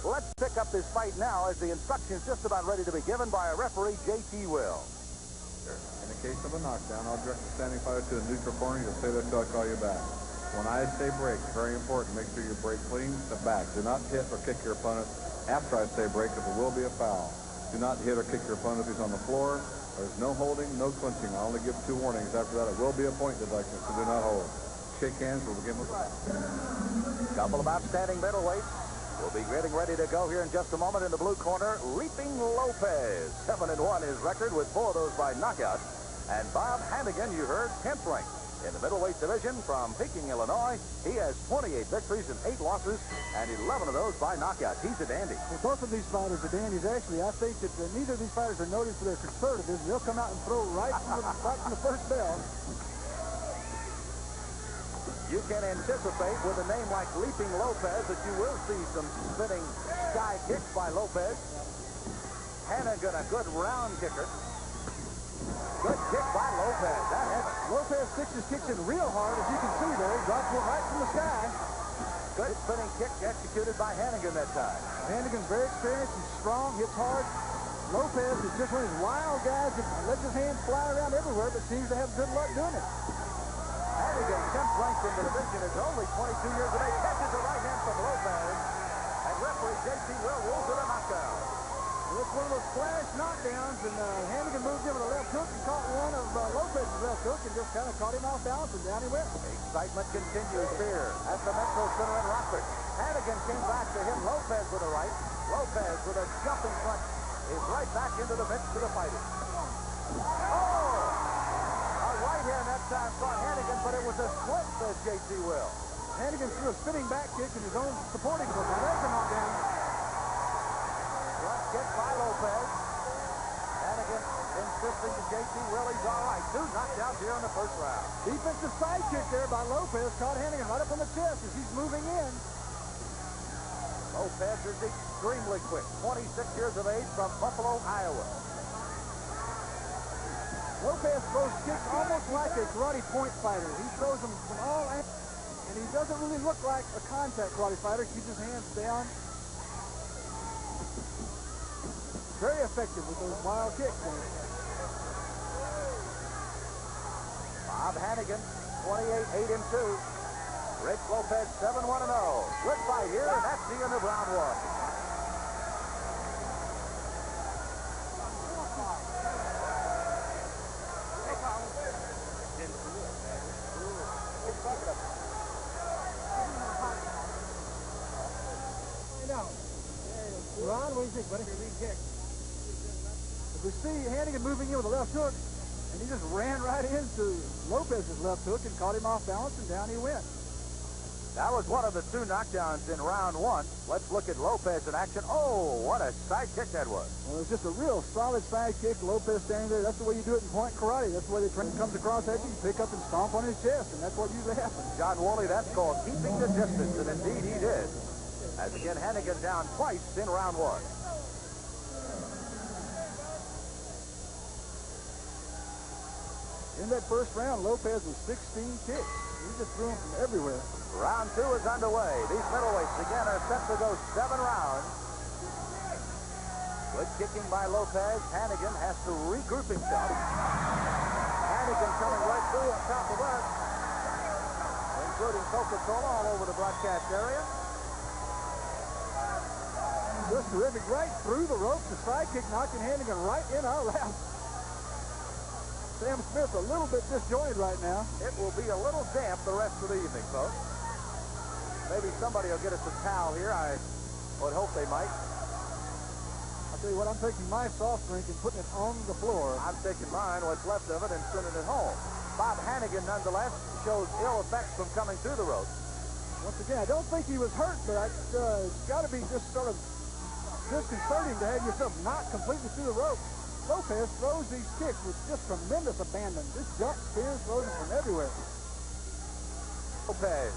Let's pick up this fight now as the instructions just about ready to be given by a referee, J.T. Will. In the case of a knockdown, I'll direct the standing fighter to the neutral corner. You'll say that till I call you back. When I say break, very important, make sure you break clean to back. Do not hit or kick your opponent after I say break, if it will be a foul. Do not hit or kick your opponent if he's on the floor. There's no holding, no clinching. I'll only give 2 warnings. After that, it will be a point deduction, so do not hold. Shake hands. We'll begin with the back. Couple of outstanding middleweights. We'll be getting ready to go here in just a moment. In the blue corner, Leaping Lopez. 7-1 his record with 4 of those by knockout. And Bob Handegan, you heard, 10th ranked. In the middleweight division from Peking, Illinois, he has 28 victories and 8 losses, and 11 of those by knockout. He's a dandy. Well, both of these fighters are dandies. Actually, I think that neither of these fighters are noted for their conservatism. They'll come out and throw right from the first bell. You can anticipate with a name like Leaping Lopez that you will see some spinning sky kicks by Lopez. Handegan, a good round kicker. Good kick by Lopez. That has it. Lopez sticks his kicks in real hard, as you can see there. He drops one right from the sky. Good spinning kick executed by Handegan that time. Handegan's very experienced. He's strong, hits hard. Lopez is just one of these wild guys that lets his hands fly around everywhere, but seems to have good luck doing it. Handegan, 10th ranked in the division, is only 22 years of age. Catches a right hand from Lopez. And referee J.T. Will rules it a knockdown. Well, it's one of those flash knockdowns, and Handegan moved in with a left hook and caught one of Lopez's left hook and just kind of caught him off balance, and down he went. Excitement continues here at the Metro Center in Rockford. Handegan came back to hit Lopez with a right. Lopez with a jumping punch is right back into the mix to the fighting. Oh! A right hand that time caught Handegan, but it was a slip, says J.T. Will. Handegan threw a spinning back kick in his own supporting hook. Now there's a knockdown. Front kick by Lopez. Handegan insisting to J.T. Will he's all right. 2 knockdowns here in the first round. Defensive side kick there by Lopez caught Handegan right up on the chest as he's moving in. Lopez is extremely quick. 26 years of age from Buffalo, Iowa. Lopez throws kicks almost like a karate point fighter. He throws them from all angles, and he doesn't really look like a contact karate fighter. Keeps his hands down. Very effective with those wild kicks. Bob Handegan, 28-8-2. Rich Lopez, 7-1-0. Good fight here, and that's the end of round 1. Ron, what do you think, buddy? If we see Handegan moving in with a left hook, and he just ran right into Lopez's left hook and caught him off balance, and down he went. That was one of the 2 knockdowns in round 1. Let's look at Lopez in action. Oh, what a side kick that was. Well, it was just a real solid side kick. Lopez standing there. That's the way you do it in point karate. That's the way the train comes across at you. You pick up and stomp on his chest, and that's what usually happens. John Woolley, that's called keeping the distance, and indeed he did. As again, Handegan down twice in round 1. In that first round, Lopez was 16 kicks. He just threw them from everywhere. Round 2 is underway. These middleweights again are set to go 7 rounds. Good kicking by Lopez. Handegan has to regroup himself. Handegan coming right through on top of us, including Coca-Cola all over the broadcast area. Just terrific. Right through the ropes. The side kick knocking Handegan right in our lap. Sam Smith a little bit disjointed right now. It will be a little damp the rest of the evening, folks. Maybe somebody will get us a towel here. I would hope they might. I'll tell you what, I'm taking my soft drink and putting it on the floor. I'm taking mine, what's left of it, and sending it home. Bob Handegan, nonetheless, shows ill effects from coming through the ropes. Once again, I don't think he was hurt, but it's got to be just sort of disconcerting to have yourself knocked completely through the ropes. Lopez throws these kicks with just tremendous abandon. This jump spins, throws them from everywhere. Lopez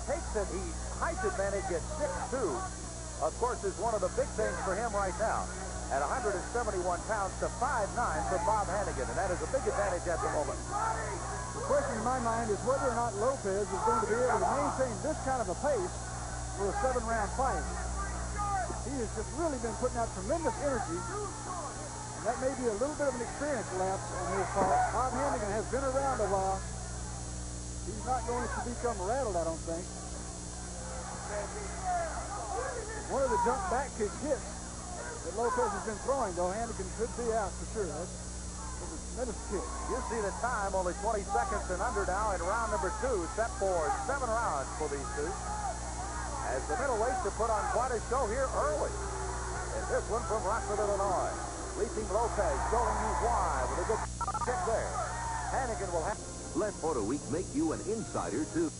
takes it. He height advantage at 6'2". Of course, is one of the big things for him right now. At 171 pounds to 5'9" for Bob Handegan, and that is a big advantage at the moment. The question in my mind is whether or not Lopez is going to be able to maintain this kind of a pace for a 7-round fight. He has just really been putting out tremendous energy. And that may be a little bit of an experience lapse on his part. Bob Handegan has been around a while. He's not going to become rattled, I don't think. One of the jump back kick hits that Lopez has been throwing, though, Handegan could be out for sure. That's a tremendous kick. You see the time, only 20 seconds and under now in round number 2, set for 7 rounds for these two. As the middleweights have put on quite a show here early. And this one from Rockford, Illinois. Leaping Lopez showing you why with a good kick there. Handegan will have... Let Photo Week make you an insider, too.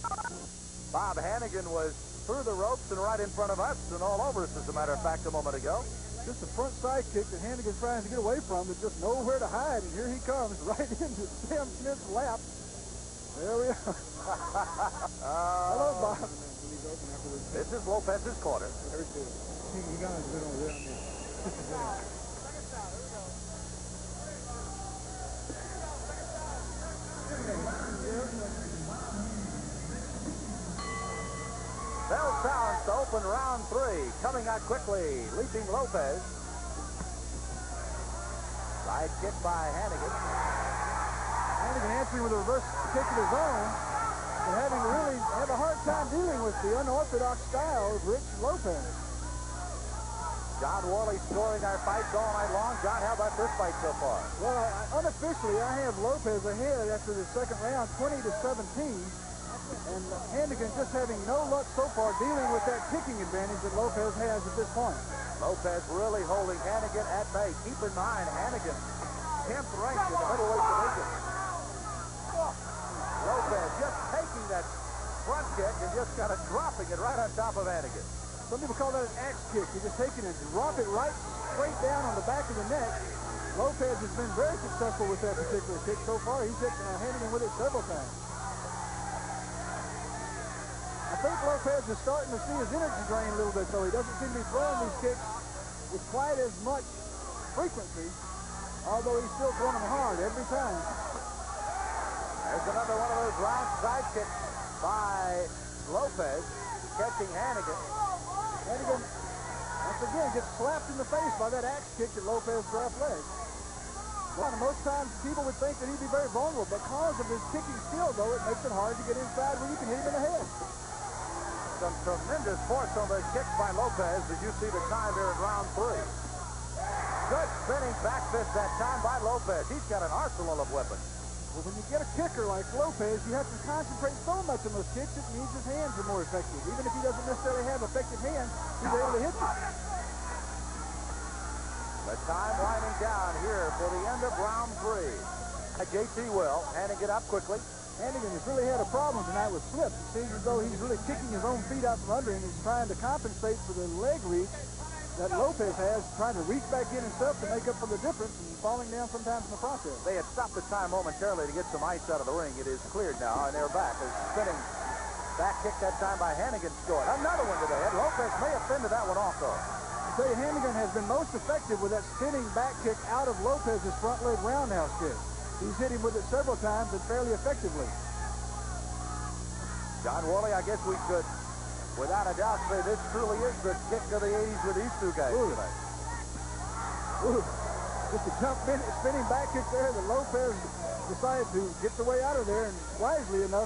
Bob Handegan was through the ropes and right in front of us and all over us, as a matter of fact, a moment ago. Just a front side kick that Handegan's trying to get away from. There's just nowhere to hide, and here he comes right into Sam Smith's lap. There we are. Hello, Bob. This is Lopez's corner. Bell sounds to open round 3. Coming out quickly, leaping Lopez. Side kick by Handegan. Handegan answering with a reverse kick of his own, but having to really have a hard time dealing with the unorthodox style of Rich Lopez. John Worley scoring our fights all night long. John, how about this fight so far? Well, unofficially, I have Lopez ahead after the second round, 20-17. And Handegan just having no luck so far dealing with that kicking advantage that Lopez has at this point. Lopez really holding Handegan at bay. Keep in mind, Handegan, 10th ranked in the middleweight division. Lopez just taking that front kick and just kind of dropping it right on top of Handegan. Some people call that an axe kick. You just take it and drop it right straight down on the back of the neck. Lopez has been very successful with that particular kick so far. He's hit Handegan with it several times. I think Lopez is starting to see his energy drain a little bit, though. He doesn't seem to be throwing these kicks with quite as much frequency, although he's still throwing them hard every time. There's another one of those round side kicks by Lopez, catching Handegan. Handegan, once again, gets slapped in the face by that axe kick that Lopez dropped leg. Well, most times people would think that he'd be very vulnerable. Because of his kicking skill, though, it makes it hard to get inside where you can hit him in the head. Some tremendous force on the kick by Lopez as you see the time here in round 3. Good spinning back fist that time by Lopez. He's got an arsenal of weapons. Well, when you get a kicker like Lopez, you have to concentrate so much on those kicks, it means his hands are more effective. Even if he doesn't necessarily have effective hands, he's able to hit you. The time winding down here for the end of round 3. J.T. Will, handing it up quickly. Handegan has really had a problem tonight with slips. It seems as though he's really kicking his own feet out from under him. He's trying to compensate for the leg reach that Lopez has, trying to reach back in himself to make up for the difference and falling down sometimes in the process. They had stopped the time momentarily to get some ice out of the ring. It is cleared now, and they're back. A spinning back kick that time by Handegan scored. Another one to the head. Lopez may have fended that one off, though. I tell you, Handegan has been most effective with that spinning back kick out of Lopez's front leg roundhouse kick. He's hit him with it several times and fairly effectively. John Worley, I guess we could, without a doubt, say this truly is the kick of the 80s with these two guys tonight. Ooh. Just a jump spinning back kick there that Lopez decided to get the way out of there, and wisely enough,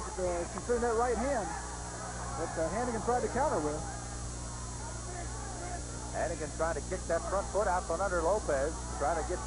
considering that right hand that Handegan tried to counter with. Handegan trying to kick that front foot out from under Lopez, trying to get